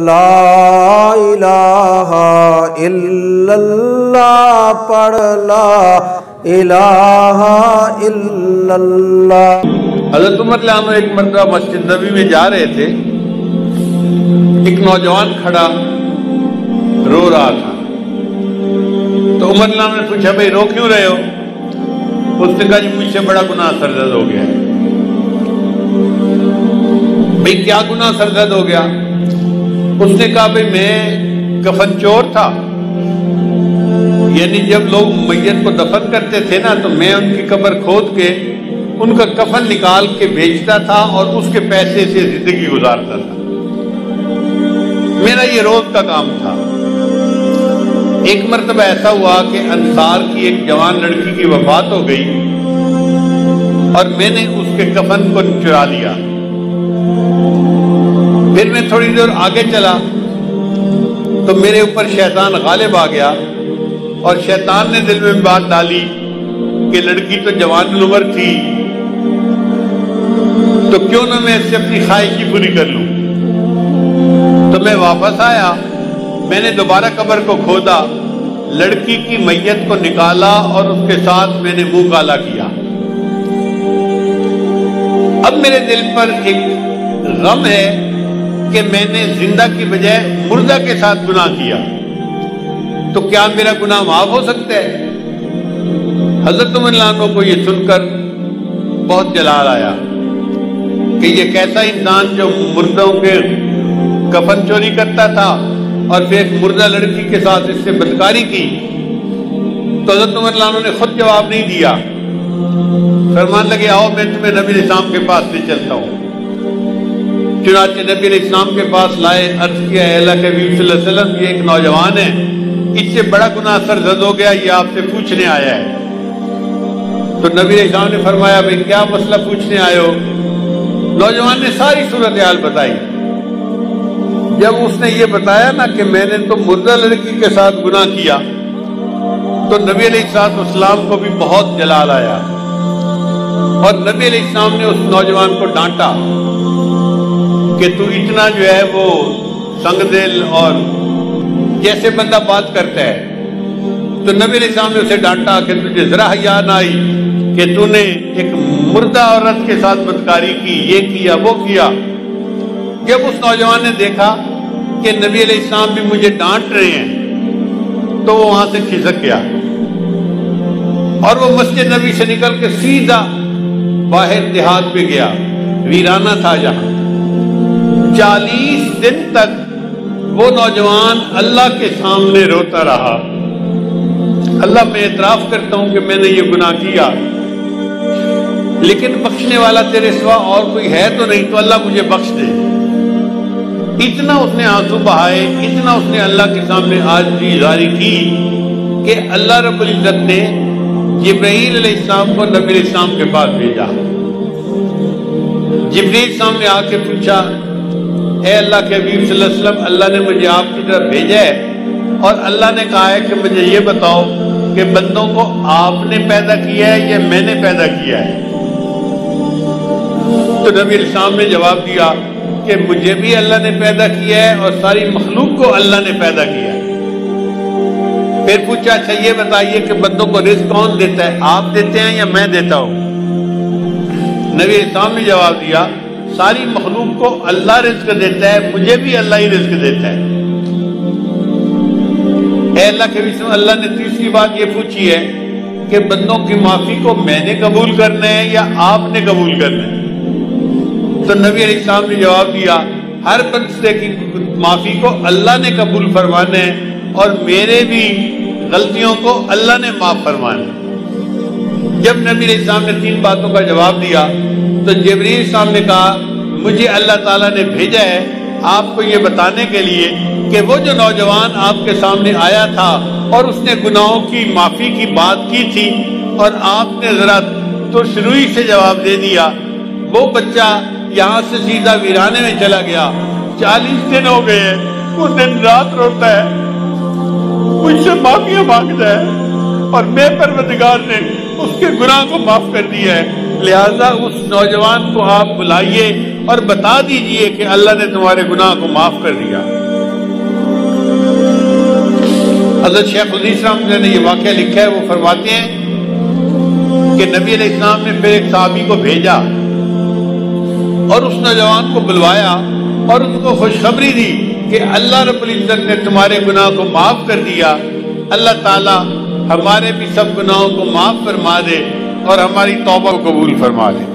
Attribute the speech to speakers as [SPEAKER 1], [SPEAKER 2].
[SPEAKER 1] لا الہ الا اللہ پڑھ لا الہ الا اللہ۔
[SPEAKER 2] حضرت عمر رضی اللہ عنہ ایک مرتبہ مسجد نبی میں جا رہے تھے، ایک نوجوان کھڑا رو رہا تھا، تو عمر رضی اللہ عنہ نے پوچھا بھائی رو کیوں رہے ہو؟ اس نے کہا جی مجھ سے بڑا گناہ سرزد ہو گیا ہے۔ بھائی کیا گناہ سرزد ہو گیا؟ اس نے کہا بھئی میں کفن چور تھا، یعنی جب لوگ میت کو دفن کرتے تھے نا تو میں ان کی قبر کھود کے ان کا کفن نکال کے بیچتا تھا اور اس کے پیسے سے زندگی گزارتا تھا، میرا یہ روز کا کام تھا۔ ایک مرتبہ ایسا ہوا کہ انصار کی ایک جوان لڑکی کی وفات ہو گئی اور میں نے اس کے کفن کو چرا لیا۔ پھر میں تھوڑی دیر آگے چلا تو میرے اوپر شیطان غالب آ گیا اور شیطان نے دل میں بات ڈالی کہ لڑکی تو جوان العمر تھی تو کیوں نہ میں اس سے اپنی خواہش ہی پوری کر لوں۔ تو میں واپس آیا، میں نے دوبارہ قبر کو کھودا، لڑکی کی میت کو نکالا اور اس کے ساتھ میں نے منہ کالا کیا۔ اب میرے دل پر ایک غم ہے کہ میں نے زندہ کی بجائے مردہ کے ساتھ گناہ کیا، تو کیا میرا گناہ معاف ہو سکتا ہے؟ حضرت عمر رضی اللہ عنہ کو یہ سن کر بہت جلال آیا کہ یہ کیسا انسان جو مردوں کے کفن چوری کرتا تھا اور پھر ایک مردہ لڑکی کے ساتھ اس سے بدکاری کی۔ تو حضرت عمر رضی اللہ عنہ نے خود جواب نہیں دیا، فرمان لگے آؤ میں تمہیں نبی علیہ السلام کے پاس لے چلتا ہوں۔ چنانچہ نبی علیہ السلام کے پاس لائے، عرض کیا اے اللہ کے حبیب صلی اللہ علیہ وسلم یہ ایک نوجوان ہے، اس سے بڑا گناہ سرزد ہو گیا، یہ آپ سے پوچھنے آیا ہے۔ تو نبی علیہ السلام نے فرمایا بھئی کیا مسئلہ پوچھنے آئے ہو؟ نوجوان نے ساری صورتحال بتائی۔ جب اس نے یہ بتایا نا کہ میں نے تو مردہ لڑکی کے ساتھ گناہ کیا، تو نبی علیہ السلام کو بھی بہت جلال آیا اور نبی علیہ السلام نے اس نوجوان کو ڈانٹا کہ تو اتنا جو ہے وہ سنگ دل اور جیسے بندہ بات کرتا ہے۔ تو نبی علیہ السلام نے اسے ڈانٹا کہ تجھے ذرا حیا نہ آئی کہ تو نے ایک مردہ عورت کے ساتھ بدکاری کی، یہ کیا وہ کیا۔ جب اس نوجوان نے دیکھا کہ نبی علیہ السلام بھی مجھے ڈانٹ رہے ہیں تو وہ وہاں سے کھسک گیا اور وہ مسجد نبی سے نکل کے سیدھا باہر دیہات میں گیا، ویرانہ تھا جہاں۔ 40 دن تک وہ نوجوان اللہ کے سامنے روتا رہا، اللہ میں اعتراف کرتا ہوں کہ میں نے یہ گناہ کیا، لیکن بخشنے والا تیرے سوا اور کوئی ہے تو نہیں، تو اللہ مجھے بخش دے۔ اتنا اس نے آنسو بہائے، اتنا اس نے اللہ کے سامنے عاجزی ظاہر کی کہ اللہ رب العزت نے جبرائیل علیہ السلام کو نبی علیہ السلام کے پاس بھیجا۔ جبرائیل السلام نے آ کے پوچھا اے اللہ کے حبیب صلی اللہ علیہ وسلم، اللہ نے مجھے آپ کی طرف بھیجا ہے اور اللہ نے کہا ہے کہ مجھے یہ بتاؤ کہ بندوں کو آپ نے پیدا کیا ہے یا میں نے پیدا کیا ہے؟ تو نبی علیہ السلام نے جواب دیا کہ مجھے بھی اللہ نے پیدا کیا ہے اور ساری مخلوق کو اللہ نے پیدا کیا ہے۔ پھر پوچھا اچھا یہ بتائیے کہ بندوں کو رزق کون دیتا ہے، آپ دیتے ہیں یا میں دیتا ہوں؟ نبی علیہ السلام نے جواب دیا ساری مخلوق کو اللہ رزق دیتا ہے، مجھے بھی اللہ ہی رزق دیتا ہے۔ اے اللہ کے حبیب، اللہ نے تیسری بات یہ پوچھی ہے کہ بندوں کی معافی کو میں نے قبول کرنا ہے یا آپ نے قبول کرنا ہے؟ تو نبی علیہ السلام نے جواب دیا ہر بندے کی معافی کو اللہ نے قبول فرمانا ہے اور میرے بھی غلطیوں کو اللہ نے معاف فرمانا ہے۔ جب نبی علیہ السلام نے 3 باتوں کا جواب دیا تو جبرائیل السلام نے کہا مجھے اللہ تعالیٰ نے بھیجا ہے آپ کو یہ بتانے کے لیے کہ وہ جو نوجوان آپ کے سامنے آیا تھا اور اس نے گناہوں کی معافی کی بات کی تھی اور آپ نے ذرا ترشروئی سے جواب دے دیا، وہ بچہ یہاں سے سیدھا ویرانے میں چلا گیا، 40 دن ہو گئے ہیں، وہ دن رات روتا ہے، مجھ سے معافیاں مانگتا ہے اور میں پروردگار نے اس کے گناہ کو معاف کر دیا ہے۔ لہذا اس نوجوان کو آپ بلائیے اور بتا دیجئے کہ اللہ نے تمہارے گناہ کو معاف کر دیا۔ حضرت شیخ الحدیث رحمۃ اللہ نے یہ واقعہ لکھا ہے، وہ فرماتے ہیں کہ نبی علیہ السلام نے پھر ایک صحابی کو بھیجا اور اس نوجوان کو بلوایا اور ان کو خوشخبری دی کہ اللہ رب العزت نے تمہارے گناہ کو معاف کر دیا، اللہ تعالی ہمارے بھی سب گناہوں کو معاف فرما دے اور ہماری توبہ کو قبول فرما دے۔